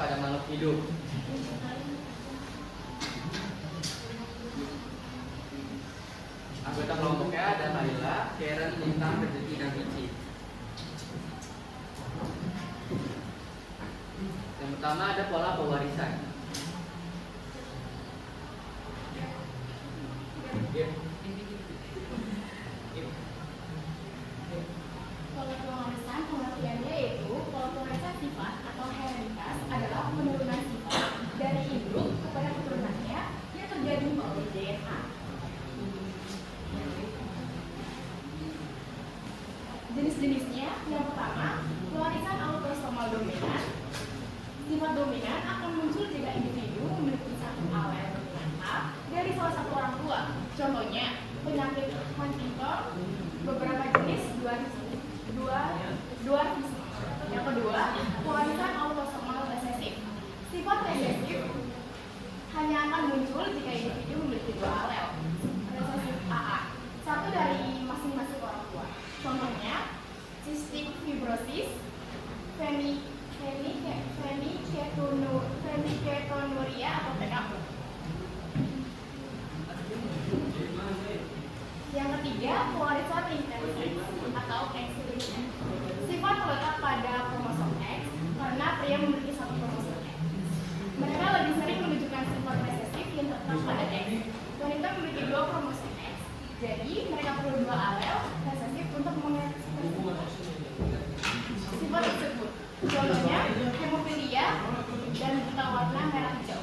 pada makhluk hidup. Anggota kelompoknya ada Laila, Karen, Lintang, Rezeki, dan Mici. Yang pertama ada pola pewarisan. Pola pewarisan pengertiannya yaitu pola pewarisan sifat atau hereditas adalah penurunan sifat dari induk kepada keturunannya yang terjadi melalui DNA. Jenis-jenisnya, yang pertama, pewarisan autosomal dominan. Sifat dominan akan muncul jika individu memiliki satu alel dominan A dari salah satu orang tua. Contohnya, penyakit Huntington, beberapa jenis dwarfisme. Yang kedua, pewarisan autosomal resesif. Sifat resesif hanya akan muncul jika individu memiliki dua alel resesif AA, satu dari masing-masing orang tua. Contohnya, cystic fibrosis, feniketonuria atau PKU. Yang ketiga, pewarisan intensif atau X-linked. Sifat terletak pada kromosom X karena pria memiliki satu kromosom X. Mereka lebih sering menunjukkan sifat resesif yang terletak pada X. Wanita memiliki dua kromosom X, jadi mereka perlu dua alel resesif untuk mengekspresikan sifat tersebut. Contohnya, hemofilia dan buta warna merah hijau.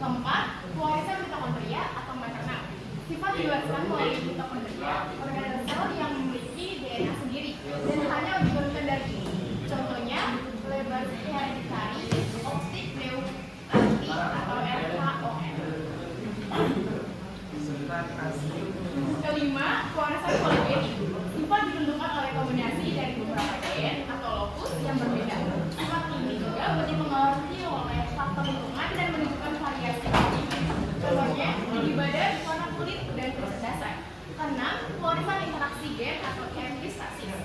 Keempat, pewarisan mitokondria atau maternal. Sifat diwariskan melalui mitokondria, organel sel yang memiliki DNA sendiri dan hanya lebih dominan dari ini. Contohnya, lebar hereditary optic neuropathy atau LHON. Kelima, pewarisan poligenik. Sifat ditentukan oleh kombinasi dari beberapa gen atau lokus yang berbeda. Sifat ini juga dipengaruhi oleh faktor lingkungan dan menunjukkan variasi genetik. Contohnya, tinggi badan, warna kulit, dan kecerdasan. Keenam, pewarisan interaksi gen atau epistasis.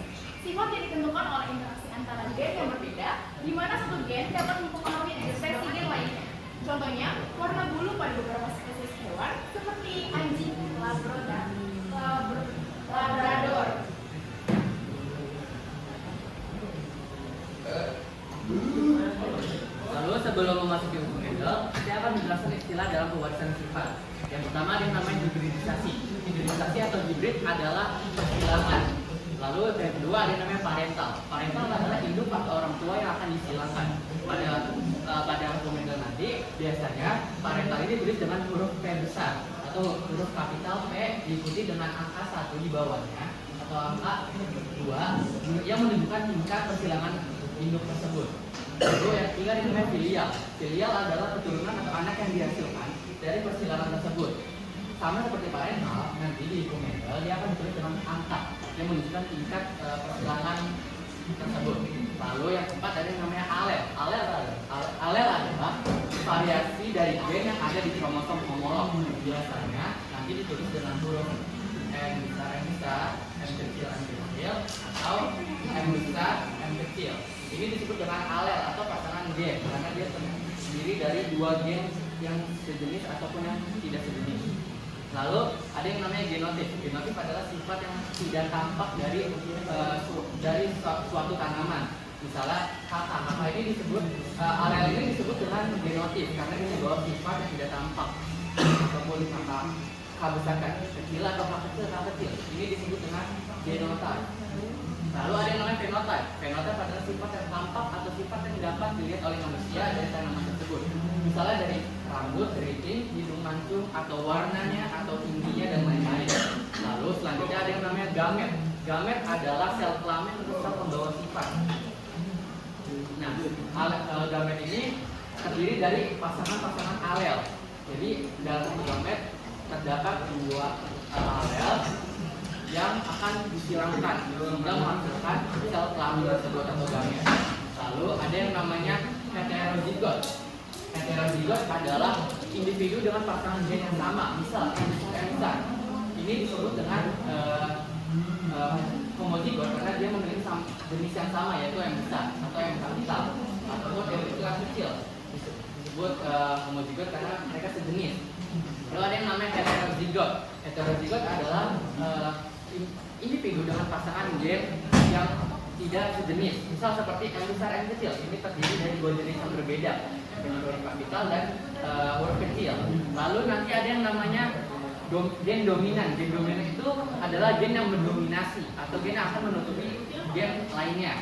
Sifat yang ditentukan oleh interaksi antara gen yang berbeda, di mana satu gen dapat mempengaruhi ekspresi gen lainnya. Contohnya, warna bulu pada beberapa spesies hewan seperti anjing Labrador. Lalu sebelum memasuki hukum Mendel, saya akan menjelaskan istilah dalam pewarisan sifat. Yang pertama ada yang namanya hibridisasi. Hibridisasi atau hibrid adalah persilangan. Lalu yang kedua ada yang namanya parental. Parental adalah induk atau orang tua yang akan disilangkan. Pada hukum Mendel nanti biasanya parental ini ditulis dengan huruf P besar atau huruf kapital P diikuti dengan angka 1 di bawahnya atau angka 2 yang menunjukkan tingkat persilangan induk tersebut. Lalu yang ketiga ini namanya filial. Filial adalah keturunan atau anak yang dihasilkan dari persilangan tersebut. Sama seperti parental, nanti di hukum Mendel dia akan ditulis dengan angka yang menunjukkan tingkat persilangan tersebut. Lalu yang keempat ada yang namanya alel. Alel adalah variasi dari gen yang ada di kromosom homolog. Biasanya nanti ditulis dengan huruf M besar, M kecil, atau M besar, M kecil. Ini disebut dengan alel atau pasangan gen karena dia terdiri dari dua gen yang sejenis ataupun yang tidak sejenis. Lalu ada yang namanya genotip. Genotip adalah sifat yang tidak tampak dari suatu tanaman. Misalnya kakak ini disebut alel ini disebut dengan genotip karena dia membawa sifat yang tidak tampak ataupun kakak besar kecil atau kakak kecil. Ini disebut dengan genotype. Lalu ada yang namanya fenotype. Fenotype adalah sifat yang tampak atau sifat yang dapat dilihat oleh manusia dari tanaman tersebut. Misalnya dari rambut, keriting, hidung mancung, atau warnanya, atau tingginya, dan lain-lain. Lalu selanjutnya ada yang namanya gamet. Gamet adalah sel kelamin atau sel pembawa sifat. Nah, gamet ini terdiri dari pasangan-pasangan alel. Jadi dalam satu gamet terdapat dua alel yang akan disilangkan hingga menghasilkan sel kelamin tersebut atau gamet. Lalu ada yang namanya heterozigot. Heterozigot adalah individu dengan pasangan gen yang sama, misal M besar. Ini disebut dengan homozigot karena dia memiliki jenis yang sama yaitu M besar atau M kapital ataupun M kecil. disebut homozigot karena mereka sejenis. Lalu ada yang namanya heterozigot. Heterozigot adalah individu dengan pasangan gen yang tidak sejenis. Misal seperti M besar M kecil, ini terdiri dari dua jenis yang berbeda dengan huruf kapital dan huruf kecil. Lalu nanti ada yang namanya gen dominan. Gen dominan itu adalah gen yang mendominasi atau gen yang akan menutupi gen lainnya.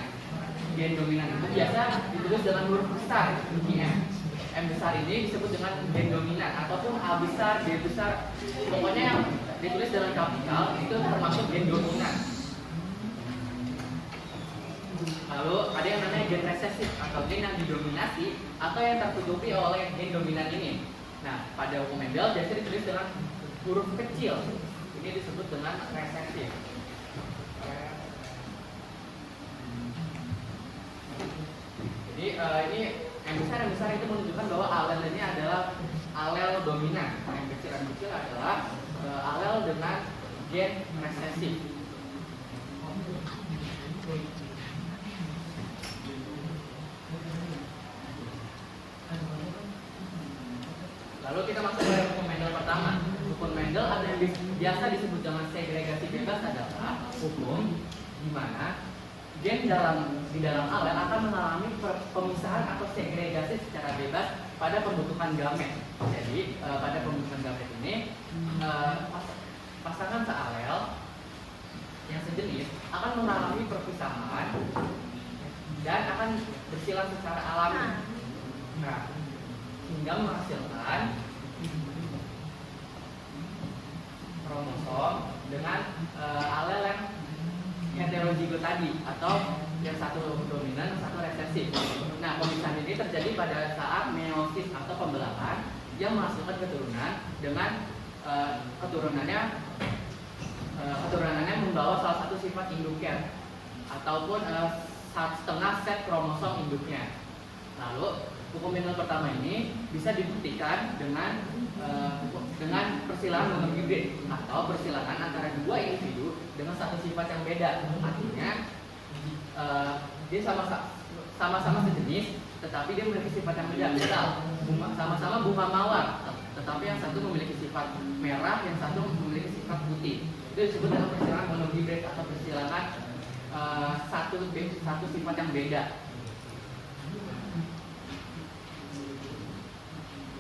Gen dominan itu biasa ditulis dengan huruf besar, M. M besar ini disebut dengan gen dominan ataupun A besar, D besar. Pokoknya yang ditulis dengan kapital itu termasuk gen dominan. Lalu ada yang namanya gen resesif atau gen yang didominasi atau yang tertutupi oleh gen dominan ini. Nah, pada hukum Mendel biasanya ditulis dengan huruf kecil. Ini disebut dengan resesif. Jadi ini yang besar itu menunjukkan bahwa alel ini adalah alel dominan. Yang kecil adalah alel dengan gen resesif. Lalu kita masuk ke hukum Mendel pertama. Hukum Mendel ada yang biasa disebut dengan segregasi bebas adalah hukum di mana gen di dalam alel akan mengalami pemisahan atau segregasi secara bebas pada pembentukan gamet. Jadi pada pembentukan gamet ini pasangan sealel yang sejenis akan mengalami perpisahan dan akan bersilang secara alami. Nah, hingga menghasilkan kromosom dengan alel yang heterozigot tadi atau yang satu dominan, satu resesif. Nah, pemisahan ini terjadi pada saat meiosis atau pembelahan yang menghasilkan keturunan dengan keturunannya membawa salah satu sifat induknya ataupun setengah set kromosom induknya. Lalu hukum Mendel pertama ini bisa dibuktikan dengan persilangan monohibrid atau persilangan antara dua individu dengan satu sifat yang beda. Artinya dia sama-sama sejenis, tetapi dia memiliki sifat yang beda. Misal sama-sama bunga mawar, tetapi yang satu memiliki sifat merah, yang satu memiliki sifat putih. Itu disebut dengan persilangan monohibrid atau persilangan satu sifat yang beda.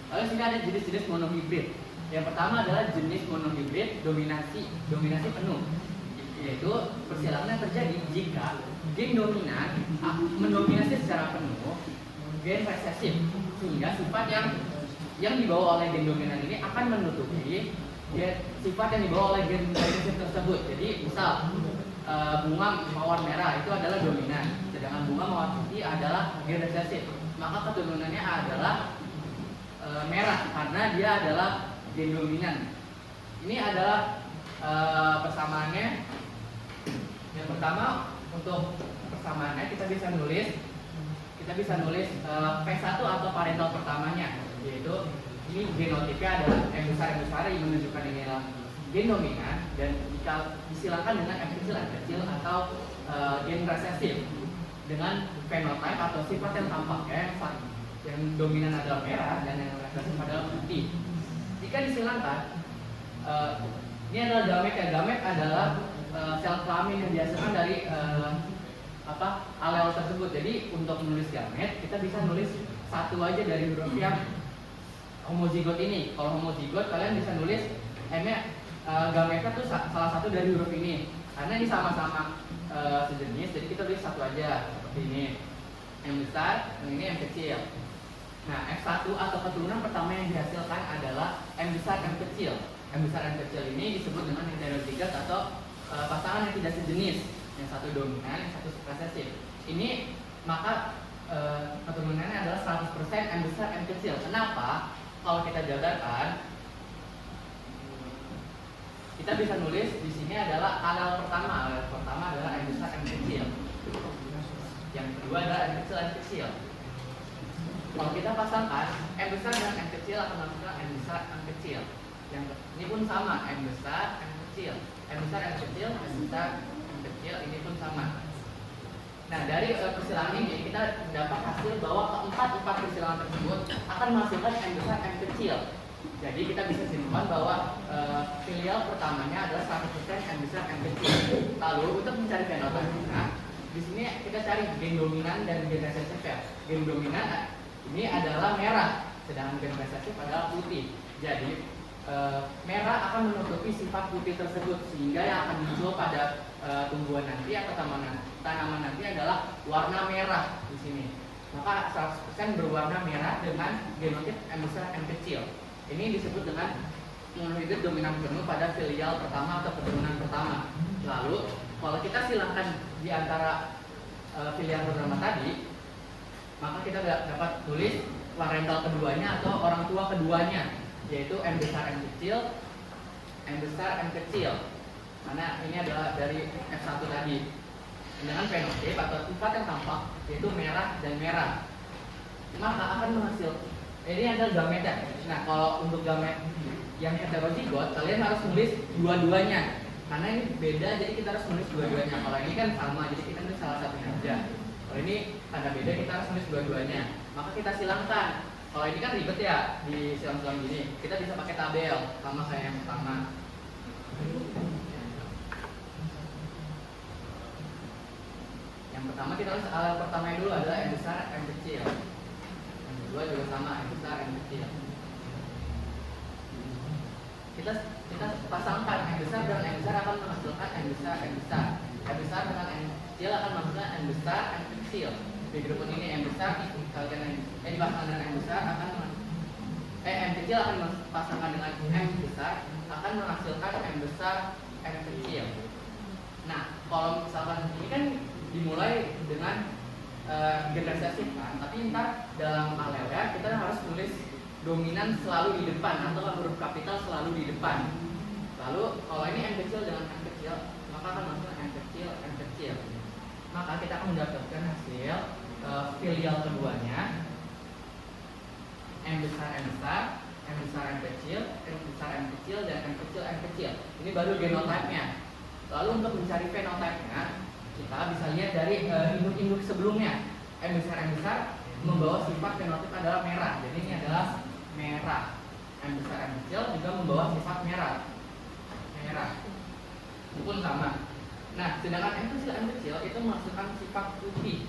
Lalu sini ada jenis-jenis monohibrid. Yang pertama adalah jenis monohibrid dominasi penuh, yaitu persilangan yang terjadi jika gen dominan mendominasi secara penuh gen resesif, sehingga sifat yang dibawa oleh gen dominan ini akan menutupi sifat yang dibawa oleh gen resesif tersebut. Jadi misal bunga mawar merah itu adalah dominan, sedangkan bunga mawar putih adalah gen resesif, maka keturunannya adalah merah karena dia adalah gen dominan. Ini adalah persamaannya. Yang pertama, untuk persamaannya kita bisa nulis P1 atau parental pertamanya, yaitu ini genotipnya adalah M besar yang menunjukkan ini adalah gen dominan, dan jika disilangkan dengan M kecil atau gen resesif dengan fenotype atau sifat yang tampaknya yang dominan adalah merah dan yang resesif adalah putih. Jika disilangkan, ini adalah gamet. Gamet adalah sel kelamin yang dihasilkan dari alel tersebut. Jadi untuk menulis gamet kita bisa nulis satu aja dari huruf yang homozigot ini. Kalau homozigot kalian bisa nulis M-nya gametnya tuh salah satu dari huruf ini. Karena ini sama-sama sejenis, jadi kita tulis satu aja seperti ini. M besar, yang ini M kecil. Nah, F1 atau keturunan pertama yang dihasilkan adalah M besar M kecil. M besar M kecil ini disebut dengan heterozigot atau pasangan yang tidak sejenis, yang satu dominan, yang satu resesif. Ini maka keturunannya adalah 100% M besar M kecil. Kenapa? Kalau kita jabarkan, kita bisa nulis di sini adalah alel pertama. Alel pertama adalah M besar M kecil. Yang kedua adalah M kecil M kecil. Kalau kita pasangkan M besar dan M kecil akan menghasilkan M besar M kecil. Yang ini pun sama, M besar M kecil, M besar M kecil, M besar M kecil, ini pun sama. Nah, dari persilangan ini kita dapat hasil bahwa keempat persilangan tersebut akan menghasilkan M besar M kecil. Jadi kita bisa simpulkan bahwa filial pertamanya adalah 100% M besar M kecil. Lalu untuk mencari fenotipnya, di sini kita cari gen dominan dan gen resesif ya. Gen dominan ini adalah merah, sedangkan gen resesif adalah putih. Jadi merah akan menutupi sifat putih tersebut, sehingga yang akan muncul pada tumbuhan nanti atau tanaman nanti adalah warna merah di sini. Maka 100% berwarna merah dengan genotip M besar M kecil. Ini disebut dengan monohibrid dominan penuh pada filial pertama atau keturunan pertama. Lalu kalau kita silangkan di antara filial pertama tadi, maka kita dapat tulis parental keduanya atau orang tua keduanya, yaitu M besar M kecil, M besar M kecil. Karena ini adalah dari F1 tadi. Dengan fenotip atau sifat yang tampak yaitu merah dan merah, maka akan menghasilkan ini adalah gametnya. Nah, kalau untuk gamet yang heterozigot, kalian harus nulis dua-duanya. Karena ini beda, jadi kita harus nulis dua-duanya. Kalau ini kan sama, jadi kita nulis salah satunya aja. Kalau ini karena beda, kita harus nulis dua-duanya. Maka kita silangkan. Kalau ini kan ribet ya, di silang-silang gini. Kita bisa pakai tabel, sama kayak yang pertama. Yang pertama kita harus pertamanya dulu adalah M besar M kecil. Kedua juga sama, M besar M kecil. Kita pasangkan M besar dan M besar akan menghasilkan M besar M besar. M besar dengan M kecil akan menghasilkan M besar M kecil. Di grup ini M besar dipasangkan dengan M besar akan M kecil akan dipasangkan dengan M besar akan menghasilkan M besar M kecil. Nah, kalau misalkan ini kan dimulai dengan generasi kan, tapi ntar dalam alelnya kita harus tulis dominan selalu di depan atau huruf kapital selalu di depan. Lalu kalau ini M kecil dengan M kecil, maka akan masuk M kecil M kecil. Maka kita akan mendapatkan hasil filial keduanya M besar M besar, M besar M kecil, M besar M kecil dan M kecil M kecil. Ini baru genotipnya. Lalu untuk mencari fenotipnya, kita bisa lihat dari induk-induk sebelumnya. M besar membawa sifat fenotip adalah merah. Jadi ini adalah merah. M besar M kecil juga membawa sifat merah. Itu pun sama. Nah, sedangkan M kecil itu menghasilkan sifat putih.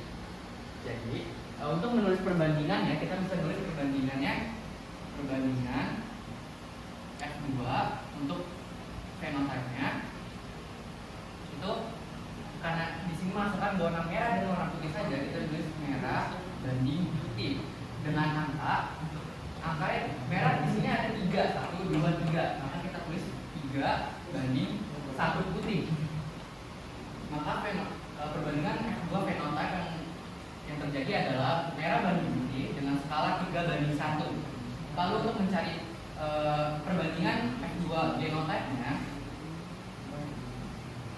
Jadi untuk menulis perbandingannya, kita bisa menulis perbandingan F2 untuk fenotipnya itu. Karena di sini masukkan warna merah dan warna putih saja, kita tulis merah banding putih dengan angka merah di sini ada 3, 1, 2, 3. Maka kita tulis 3 banding 1 putih. Maka perbandingan F2 fenotip yang terjadi adalah merah banding putih dengan skala 3 banding 1. Lalu untuk mencari perbandingan F2 genotipnya,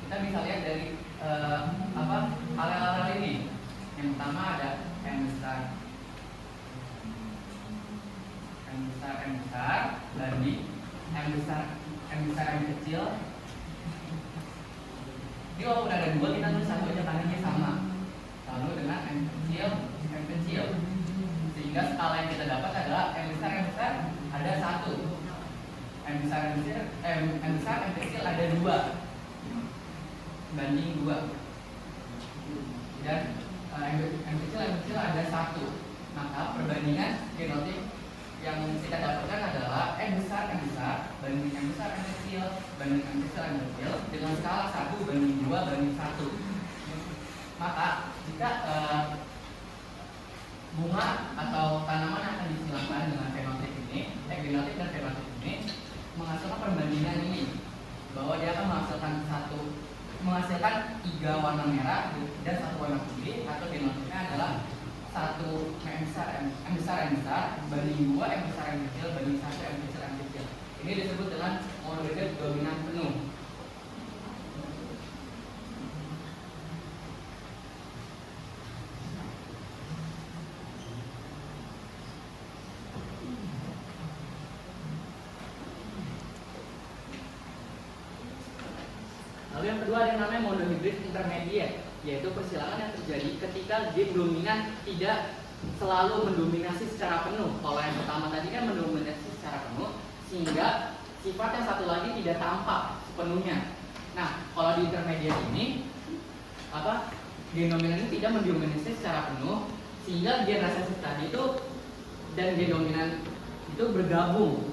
kita bisa lihat dari alel-alel ini. Yang pertama ada M besar banding M besar M kecil. Jadi walaupun ada 2, kita tulis 1 aja karena ini sama. Lalu dengan M kecil, sehingga skala yang kita dapat adalah M besar ada 1, M besar M kecil ada 2 banding 2, dan M kecil ada 1. Maka perbandingan genotip yang kita dapatkan adalah M besar banding M besar M kecil banding M kecil dengan skala 1 banding 2 banding 1. Maka jika bunga atau tanaman yang akan disilangkan dengan fenotip ini, genotip dan fenotip ini menghasilkan perbandingan ini, bahwa dia akan menghasilkan 3 warna merah dan 1 warna putih, atau genotipnya adalah 1 M besar banding 2 M besar M kecil banding 1 M kecil M kecil. Ini disebut dengan monohibrid dominan penuh. Lalu yang kedua ada yang namanya monohibrid intermediate. yaitu persilangan yang terjadi ketika gen dominan tidak selalu mendominasi secara penuh. Kalau yang pertama tadi kan mendominasi secara penuh, sehingga sifat yang satu lagi tidak tampak sepenuhnya. Nah, kalau di intermediate ini gen dominan ini tidak mendominasi secara penuh, sehingga gen resesif tadi itu dan gen dominan itu bergabung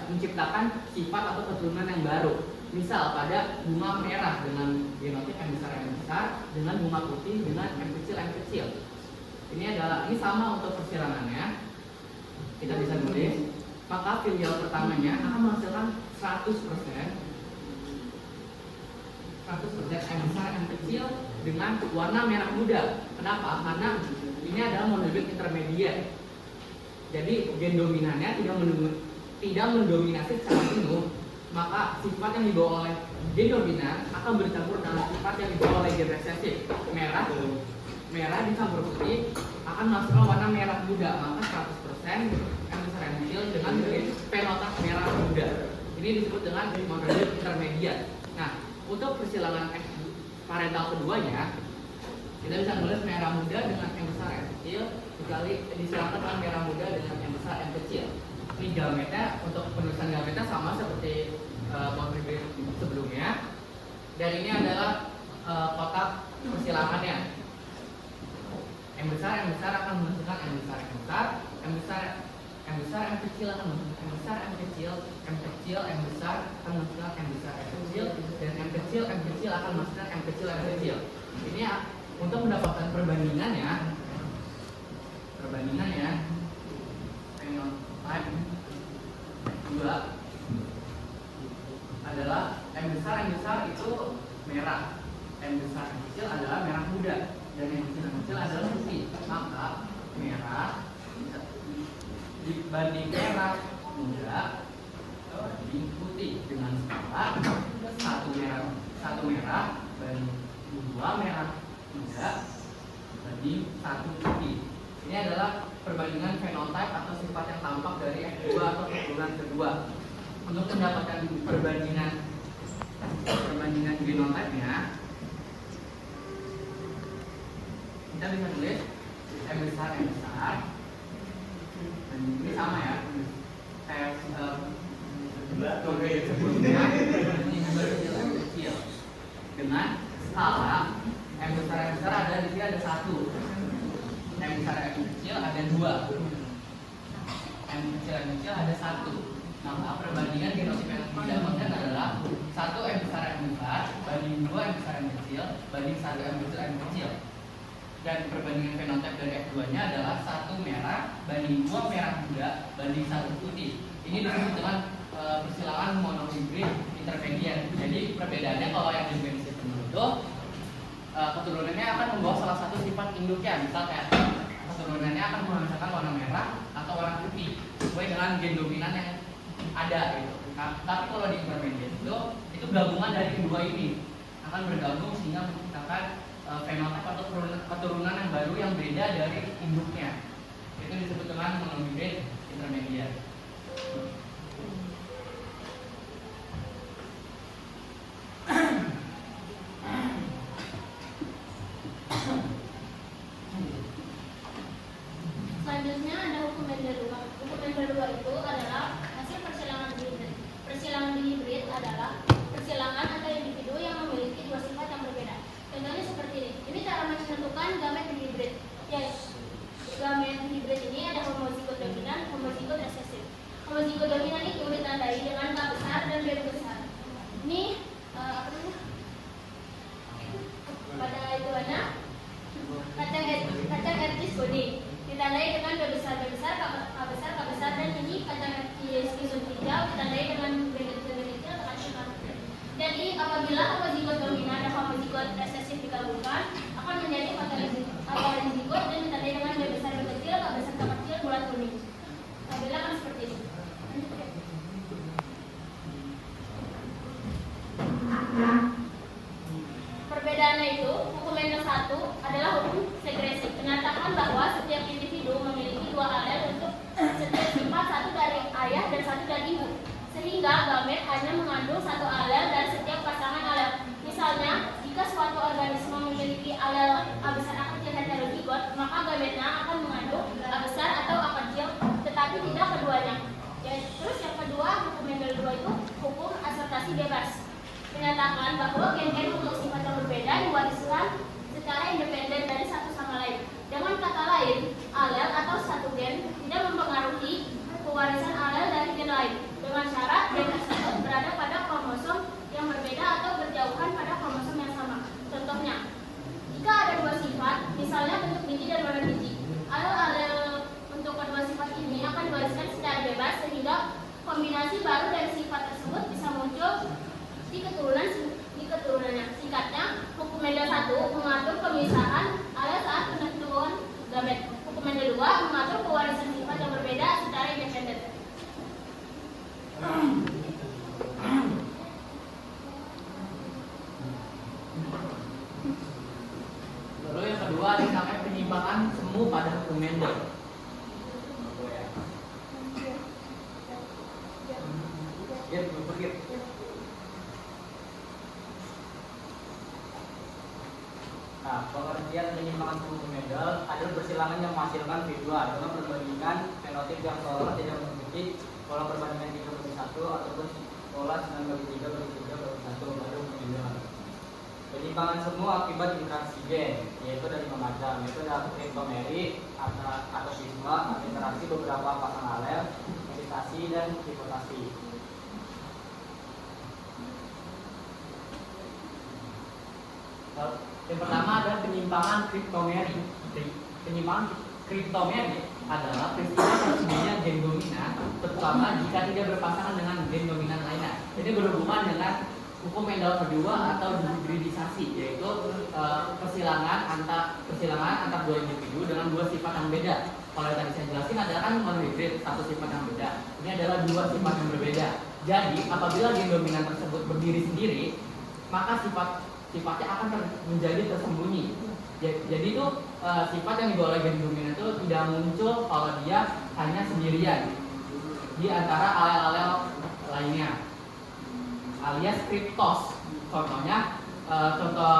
menciptakan sifat atau keturunan yang baru. Misal pada bunga merah dengan genotip M besar dengan bunga putih dengan M kecil. Ini sama untuk persilangannya. Kita bisa nulis, maka filial pertamanya akan menghasilkan 100% M besar M kecil dengan warna merah muda. Kenapa? Karena ini adalah monohibrid intermediate. Jadi gen dominannya tidak mendominasi secara penuh, maka sifat yang dibawa oleh gen dominan akan bercampur dengan sifat yang dibawa oleh gen resesif. Merah dicampur putih akan menghasilkan warna merah muda, maka 100% M besar M kecil dengan fenotip merah muda. Ini disebut dengan monohibrid intermediate. Nah, untuk persilangan parental keduanya, kita bisa menulis merah muda dengan M besar M kecil disilakan dengan merah muda dengan M besar M kecil. Ini gametnya, untuk penulisan gametnya sama seperti monohibrid sebelumnya. Dan ini adalah kotak persilangannya. M besar akan menghasilkan M besar M kecil akan menghasilkan M besar M kecil M besar akan menghasilkan M besar M kecil, dan M kecil akan menghasilkan M kecil. Ini untuk mendapatkan perbandingannya fenotype 2 adalah M besar itu merah, M besar M kecil adalah merah muda, dan M kecil adalah putih. Maka merah dibanding merah muda banding putih dengan skala satu merah banding 2 merah muda banding 1 putih. Ini adalah perbandingan fenotype atau sifat yang tampak dari F2 atau keturunan kedua. Untuk mendapatkan perbandingan genotype-nya, kita bisa tulis M besar dan ini sama ya, kayak sebelumnya, ini M kecil dengan skala M besar ada di sini ada 1, M besar M kecil ada 2, M kecil ada 1. Maka perbandingan genotip yang didapatkan adalah 1 M besar M besar banding 2 M besar M kecil banding 1 M besar M kecil. Dan perbandingan fenotip dari F2-nya adalah 1 merah banding 2 merah muda banding 1 putih. Ini disebut dengan persilangan monohibrid intermediate. Jadi perbedaannya kalau yang di bensin itu keturunannya akan membawa salah satu sifat induknya. Misal kayak keturunannya akan menghasilkan warna merah atau warna putih sesuai dengan gen dominan yang ada gitu. Nah, tapi kalau di intermediate itu gabungan dari kedua ini akan bergabung sehingga menciptakan fenotip atau keturunan yang baru yang beda dari induknya. Itu disebut dengan monohibrid intermediate. Selanjutnya ada hukum Mendel-2. Hukum Mendel-2 itu adalah hasil persilangan dihibrid. Persilangan dihibrid adalah persilangan antara individu yang memiliki dua sifat yang berbeda. Contohnya seperti ini. Ini cara menentukan gamet dihibrid. Gamet dihibrid ini ada homozigot dominan, homozigot resesif. Homozigot dominan itu ditandai dengan K besar dan B besar. Ini pada hitungannya kacang etis kuning ditandai dengan B besar, K besar, dan ini kacang etis hijau ditandai dengan B kecil, Jadi apabila homozigot dominan dan homozigot resesif digabungkan akan menjadi heterozigot dan ditandai dengan B besar, K kecil, bulat kuning. Tabelnya kan seperti ini. Perbedaannya itu, hukum Mendel 1 adalah hukum segresi, menyatakan bahwa setiap individu memiliki dua alel untuk setiap sifat, satu dari ayah dan satu dari ibu, sehingga gamet hanya mengandung satu alel dari setiap pasangan alel. gametnya akan mengandung A besar atau A kecil, tetapi tidak keduanya. Terus yang kedua, hukum Mendel 2 itu hukum asortasi bebas. Menyatakan bahwa gen-gen untuk sifat yang berbeda diwariskan secara independen dari satu sama lain. Dengan kata lain, alel atau satu gen tidak mempengaruhi pewarisan alel dari gen lain, dengan syarat gen tersebut berada pada kromosom yang berbeda atau berjauhan pada kromosom yang sama. Contohnya, jika ada dua sifat, misalnya bentuk biji dan warna biji, alel-alel untuk kedua sifat ini akan diwariskan secara bebas sehingga kombinasi baru dari sifat tersebut bisa muncul di keturunannya. Singkatnya, hukum Mendel 1 mengatur pemisahan alel saat penentuan gamet. Hukum Mendel 2 mengatur pewarisan sifat yang berbeda secara independen. Lalu yang kedua dinamai penyimpangan semu pada hukum Mendel. Nah, pengertian penyimpangan semu Mendel adalah persilangan yang menghasilkan V2 dengan perbandingan fenotip yang seolah tidak memiliki pola perbandingan 3/1 ataupun pola 9/3/3/1 pada hukum Mendel. Penyimpangan semu akibat interaksi gen, yaitu dari macam, yaitu ada kriptomeri atau siswa, interaksi beberapa pasang alel, meditasi dan hipotasi. Yang pertama adalah penyimpangan kriptomeri. Penyimpangan kriptomeri adalah peristiwa terjadinya gen dominan, terutama jika tidak berpasangan dengan gen dominan lainnya. Ini berhubungan dengan hukum Mendel kedua atau hibridisasi, yaitu persilangan antar dua individu dengan dua sifat yang beda. Kalau yang tadi saya jelasin adalah kan monohibrid, satu sifat yang beda. Ini adalah dua sifat yang berbeda. Jadi apabila gen dominan tersebut berdiri sendiri, maka sifatnya akan menjadi tersembunyi. Jadi itu sifat yang dibawa oleh gen dominan itu tidak muncul kalau dia hanya sendirian di antara alel-alel lainnya, alias kriptos. Contohnya, contoh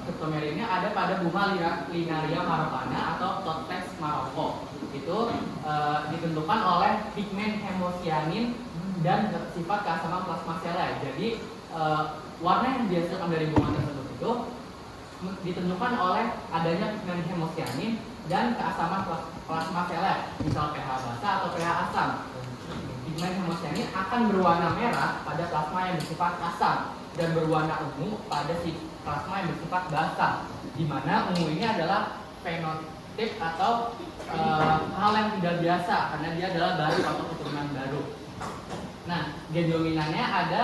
kriptomeri ini ada pada bunga Linaria marokana atau Totex maroko. Itu ditentukan oleh pigmen hemosianin dan sifat keasaman plasma sele. Jadi warna yang dihasilkan dari bunga tersebut itu ditentukan oleh adanya pigmen hemosianin dan keasaman plasma sele, misal pH basa atau pH asam. Pigmen hemosianin akan berwarna merah pada plasma yang bersifat asam dan berwarna ungu pada plasma yang bersifat basa, di mana ungu ini adalah fenotip atau hal yang tidak biasa karena dia adalah baru atau keturunan baru. Nah, gen dominannya ada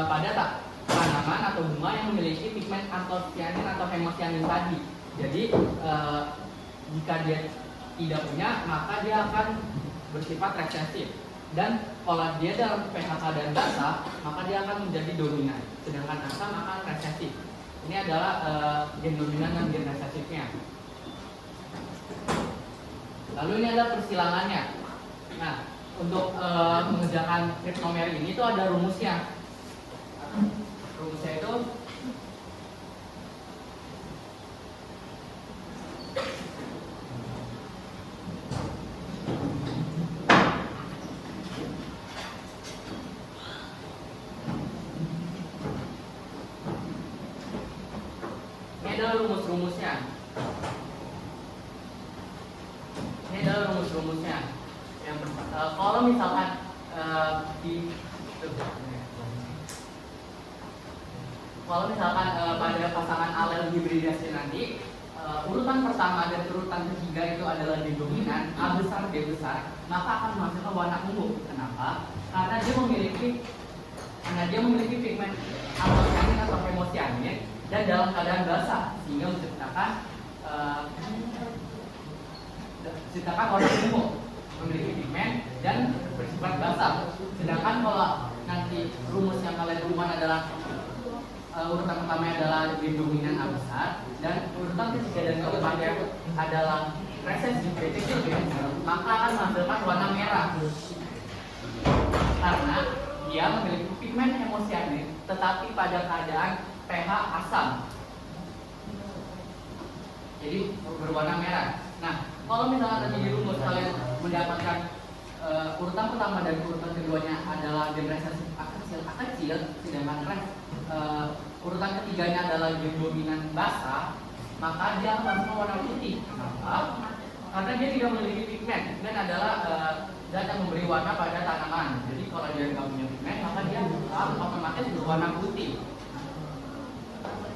pada tanaman atau bunga yang memiliki pigmen antosianin atau hemosianin tadi. Jadi jika dia tidak punya, maka dia akan bersifat resesif. Dan kalau dia dalam pH dan basa, maka dia akan menjadi dominan. Sedangkan asam akan resesif. Ini adalah gen dominan dan gen resesifnya. Lalu ini adalah persilangannya. Nah, untuk mengerjakan kriptomeri ini itu ada rumusnya. Rumusnya itu rumus-rumusnya. Yang kalau misalkan pada pasangan alel hibridasi nanti urutan pertama dan urutan ketiga itu adalah gen dominan A besar B besar, maka akan menghasilkan warna ungu. Kenapa? Karena dia memiliki pigmen antosianin atau hemosianin dan dalam keadaan basah, sehingga menciptakan warna ungu, memiliki pigmen dan bersifat basah. Sedangkan kalau nanti rumus yang kalian rumuskan adalah urutan pertama adalah gen dominan A besar dan urutan ketiga dan keempatnya adalah resesif B kecil, maka akan menghasilkan warna merah karena dia memiliki pigmen hemosianin tetapi pada keadaan pH asam. jadi berwarna merah. Nah, kalau misalnya tadi di rumus kalian mendapatkan urutan pertama dan urutan keduanya adalah generasi A kecil, sedangkan urutan ketiganya adalah gen dominan basah, maka dia akan langsung warna putih. Kenapa? Karena dia tidak memiliki pigmen. Pigmen adalah zat yang memberi warna pada tanaman. Jadi kalau dia nggak punya pigmen, maka dia otomatis berwarna putih.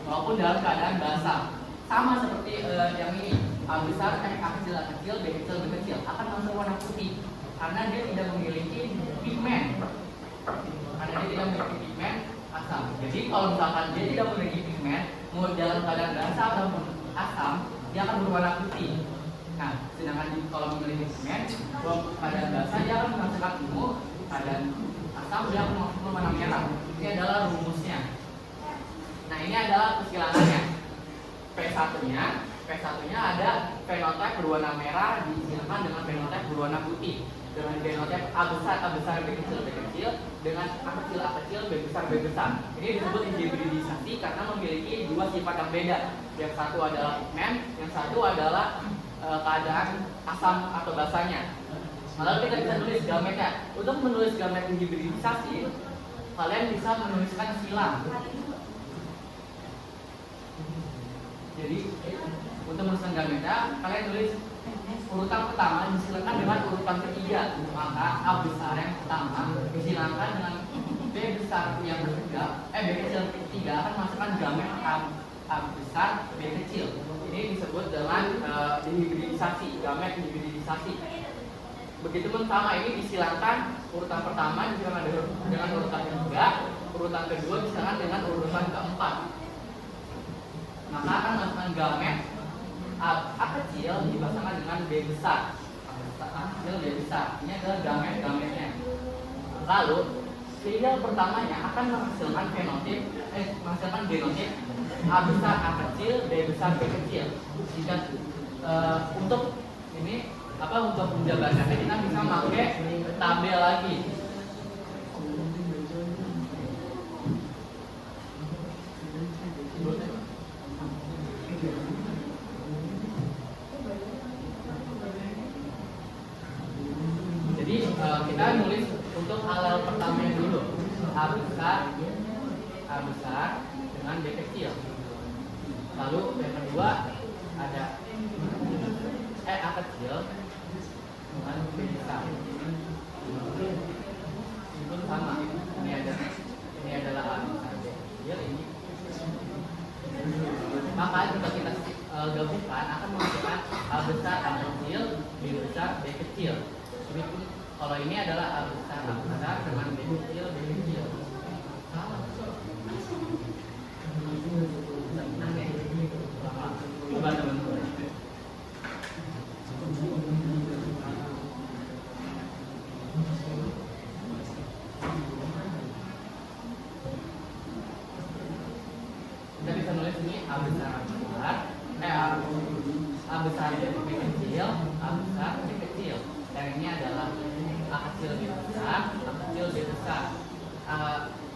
Walaupun dalam keadaan basah. Sama seperti yang ini, A besar, A kecil, B kecil akan langsung warna putih. Karena dia tidak memiliki pigmen. Asam. Jadi kalau misalkan dia tidak memiliki pigmen, mau dalam keadaan basah ataupun asam, dia akan berwarna putih. Nah, sedangkan kalau memiliki pigmen, keadaan basah dia akan menghasilkan ungu, keadaan asam dia akan menghasilkan warna merah. Ini adalah rumusnya. Nah, ini adalah kesilangannya. P1-nya ada fenotip berwarna merah disilakan dengan fenotip berwarna putih. Dengan fenotip A besar, B kecil, dengan A kecil, B besar. Ini disebut hibridisasi karena memiliki dua sifat yang beda. Yang satu adalah pigmen, yang satu adalah keadaan asam atau basahnya. Lalu kita bisa tulis gametnya. Untuk menulis gamet hibridisasi, kalian bisa menuliskan silang. Jadi untuk menuliskan gametnya, kalian tulis urutan pertama disilakan dengan urutan ketiga. Maka A besar yang pertama disilakan dengan B besar yang ketiga. B kecil yang ketiga akan masukkan gamet A besar B kecil. Ini disebut dengan hibridisasi, gamet hibridisasi. Begitupun sama ini disilakan urutan pertama disilakan dengan urutan ketiga, urutan kedua disilakan dengan urutan keempat. Maka akan masukkan gamet A kecil dipasangkan dengan B besar. A kecil B besar. Ini adalah gametnya. Lalu serial pertamanya akan menghasilkan menghasilkan genotip A besar A kecil, B besar B kecil. Jika untuk ini untuk menjabarkannya kita bisa pakai tabel lagi. Jadi kita nulis untuk alel pertamanya dulu, A besar dengan B kecil. Lalu yang kedua ada A kecil dengan B besar. Ini pun sama. Ini adalah A besar B kecil ini. Maka jika kita gabungkan akan menghasilkan A besar A kecil, B besar B kecil. Ini pun kalau ini adalah A besar dengan B kecil B kecil. Coba teman-teman. Kita bisa nulis ini A besar A besar B kecil, A besar B kecil. Dan ini adalah A kecil B besar, A kecil B besar.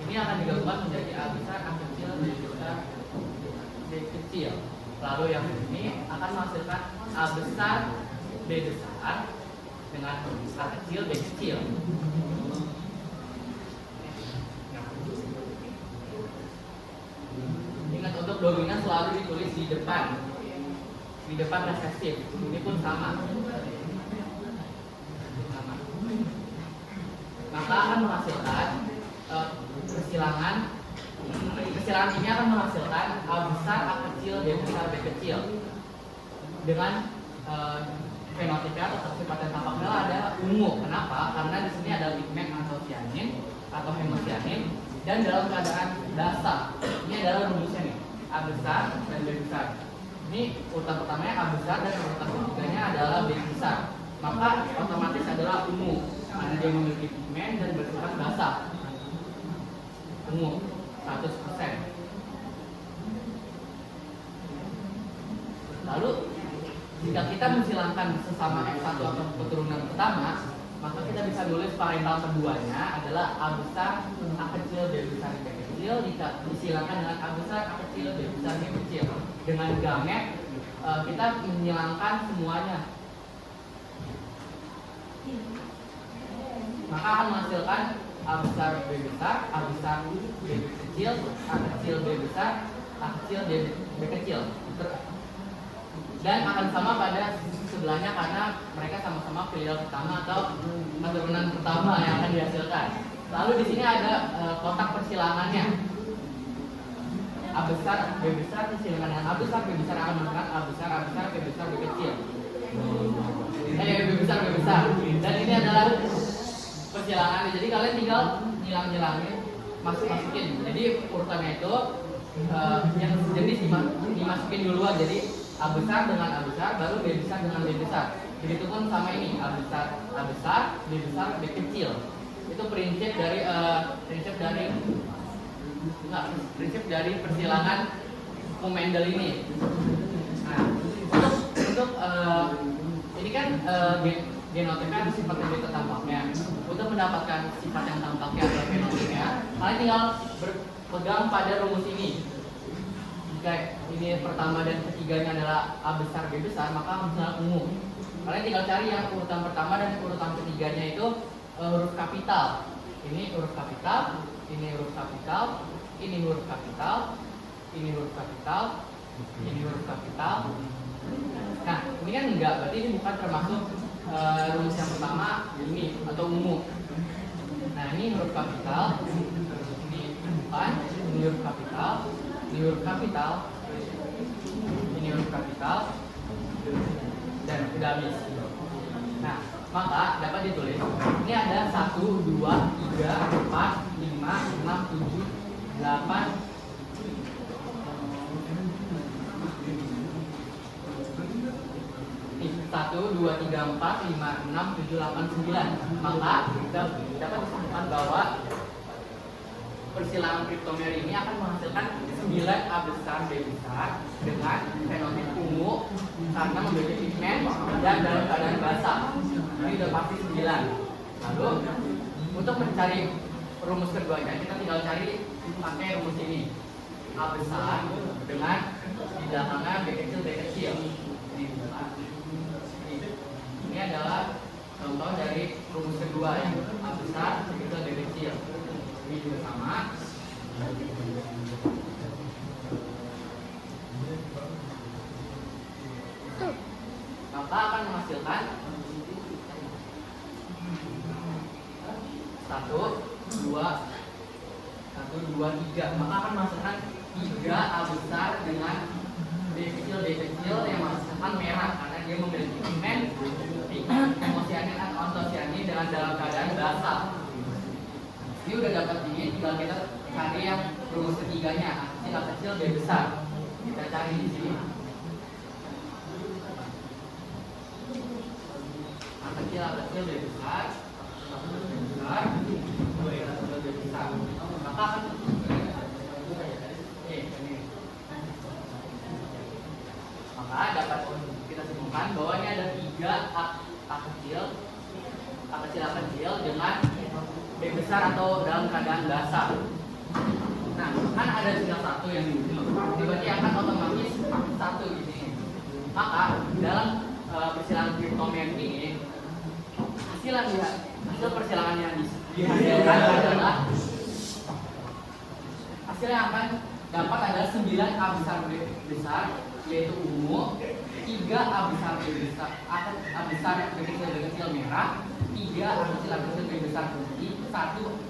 Ini akan digabungkan menjadi A besar A kecil B besar B kecil. Lalu yang ini akan menghasilkan A besar B besar dengan A kecil B kecil. Ingat untuk dominan selalu ditulis di depan resesif. Ini pun sama. Maka akan menghasilkan kesilangan ini akan menghasilkan A besar A kecil B besar B kecil dengan fenotipnya atau sifat yang tampak merah ada ungu. Kenapa? Karena di sini ada pigmen antosianin atau hemosianin dan dalam keadaan basah. Ini adalah rumusnya nih, A besar dan B besar. Ini urutan pertamanya A besar dan urutan ketiganya adalah B besar. Maka otomatis adalah ungu karena dia memiliki pigmen dan bersifat basah. Ungu 100%. Lalu jika kita mensilangkan sesama X1 atau keturunan pertama, maka kita bisa nulis parental keduanya adalah A besar A kecil B besar B kecil disilangkan dengan A besar A kecil B besar B kecil dengan gamet kita menghilangkan semuanya, maka akan menghasilkan A besar B besar, A besar B kecil, A kecil B besar, A kecil B kecil, dan akan sama pada sebelahnya karena mereka sama-sama filial pertama atau keturunan pertama yang akan dihasilkan. Lalu di sini ada kotak persilangannya. A besar B besar disilangan dengan A besar B besar akan menghasilkan A besar B besar B kecil. B besar B besar. Dan ini adalah persilangannya. Jadi kalian tinggal nyilang-nyilangin, masukin. Jadi urutannya itu yang jenis dimasukin duluan. Jadi A besar dengan A besar, baru B besar dengan B besar. Begitupun sama ini A besar B besar B kecil. Itu prinsip dari persilangan Mendel ini. Nah, untuk ini kan genotipnya ada sifat yang tampaknya. Untuk mendapatkan sifat yang tampaknya atau genotipnya, kalian tinggal berpegang pada rumus ini. Jika ini pertama dan ketiganya adalah A besar B besar, maka misalnya umum. Kalian tinggal cari yang urutan pertama dan urutan ketiganya itu huruf kapital. Ini huruf kapital, ini huruf kapital, ini huruf kapital, ini huruf kapital, ini huruf kapital. Nah, ini kan enggak, berarti ini bukan termasuk rumus yang pertama ini atau umum. Nah, ini huruf kapital, ini bukan, ini huruf kapital, ini huruf kapital, ini huruf kapital, dan udah habis. Nah, maka dapat ditulis ini ada 1, 2, 3, 4, 5, 6, 7, 8, 1, 2, 3, 4, 5, 6, 7, 8, 9. Maka kita dapat disimpulkan bahwa persilangan kriptomer ini akan menghasilkan 9 A besar B besar dengan fenotip ungu karena memiliki pigmen dan dalam keadaan basah. Ini sudah pasti 9. Lalu untuk mencari rumus keduanya kita tinggal cari pakai rumus ini. A besar dengan di belakangnya B kecil B kecil. Ini adalah contoh dari rumus kedua ya. A besar B kecil B kecil. Ini juga sama. Maka akan menghasilkan 1, 2, 3. Maka akan menghasilkan 3 A besar dengan B kecil yang menghasilkan merah karena dia memiliki pigmen hemosianin atau antosianin dengan dalam keadaan basah. Ini udah dapat ini, tinggal kita cari yang rumus ketiganya, A kecil B besar. Kita cari di sini. A kecil B besar, maka akan maka dapat kita simpulkan bahwa ini ada 3 A kecil dengan B besar atau dalam keadaan basah. Nah, kan ada sinyal 1 yang di ujung, berarti akan otomatis 1 di sini. Maka dalam persilangan kriptomer ini hasil persilangan yang dihasilkan adalah hasil yang akan dapat adalah 9 A besar B besar yaitu ungu, 3 A besar B besar A besar B kecil merah, 3 A kecil B besar putih, 1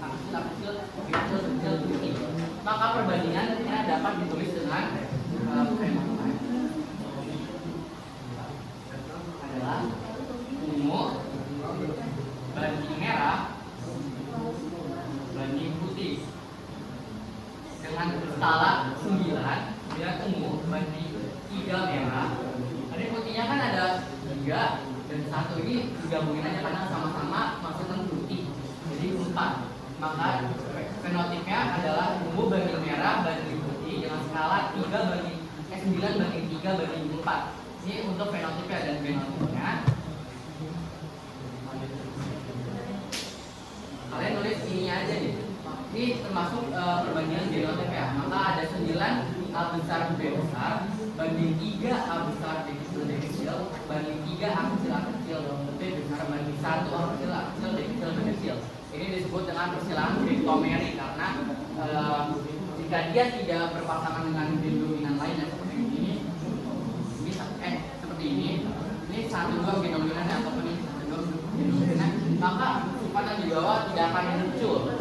A kecil B kecil putih. Maka perbandingannya dapat ditulis dengan adalah ungu banding merah banding putih dengan skala 9 ungu banding 3 merah. Tadi putihnya kan ada 3 dan 1 ini digabungin aja karena sama-sama masukkan putih jadi 4. Maka fenotipnya adalah ungu banding merah banding putih dengan skala 9 banding 3 banding 4. Ini untuk fenotipnya dan genotipnya. Kalian nulis ininya aja nih. Ini termasuk perbandingan genotip ya. Maka ada 9 A besar B besar banding 3 A besar B banding 3 A kecil lebih besar banding 1 A kecil lebih kecil lebih kecil. Ini disebut dengan persilangan kriptometri karena jika dia tidak berpasangan dengan gen dominan lainnya seperti ini seperti ini 1-2 gen dominan ataupun ini 1-2 gen dominan, maka sifat yang di bawah tidak akan muncul.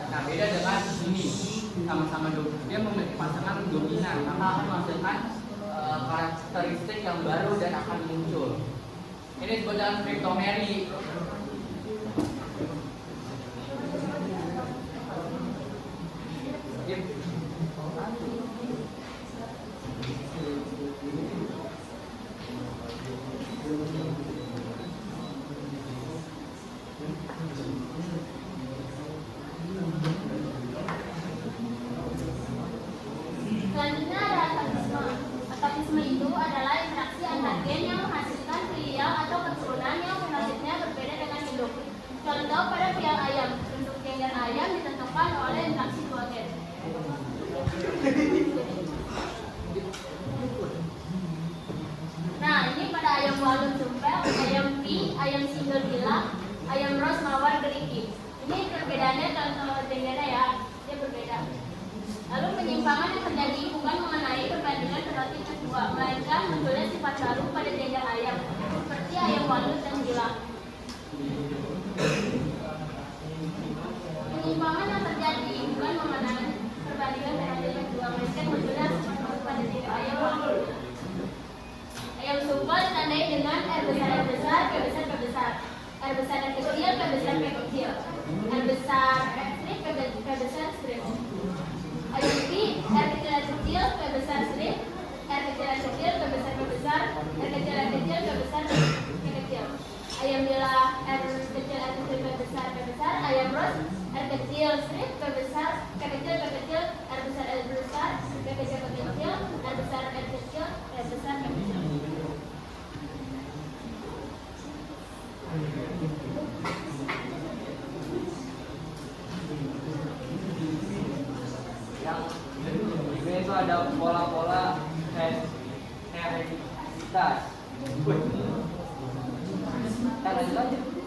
Nah, beda dengan ini sama-sama dia memiliki pasangan dominan, maka akan menghasilkan karakteristik yang baru dan akan muncul. Ini disebut dengan kriptometri. Selanjutnya ada atapisme. Atapisme itu adalah interaksi antar gen yang menghasilkan filial atau keturunan yang nasibnya berbeda dengan induk. Contoh pada pial ayam, bentuk gengan ayam ditentukan oleh interaksi dua gen. Nah, ini pada ayam walut sumpel, ayam pi, ayam single gila, ayam ros mawar gerigi. Ini perbedaannya kalau gengannya ya, dia berbeda. Lalu penyimpangan yang terjadi bukan mengenai perbandingan relatif kedua, melainkan munculnya sifat baru pada gengan ayam, seperti ayam walut dan gila. Penyimpangan yang terjadi bukan mengenai perbandingan relatif kedua, melainkan munculnya sifat baru pada gengan ayam walut. Ayam sumpel ditandai dengan R besar, P besar, R besar, R kecil, P besar, P kecil, R besar, strip, P besar, strip. Ayam pi, R kecil, R kecil, P besar, strip, R kecil, R kecil, P besar, P besar, R kecil, R kecil, P besar, P kecil. Ayam nila, R kecil, R kecil, P besar, ayam ros, R kecil, strip, P besar, P kecil, R besar, R besar, P kecil, R besar, R kecil, R besar, P kecil. Yang ini itu ada pola-pola hereditas. Lanjut aja.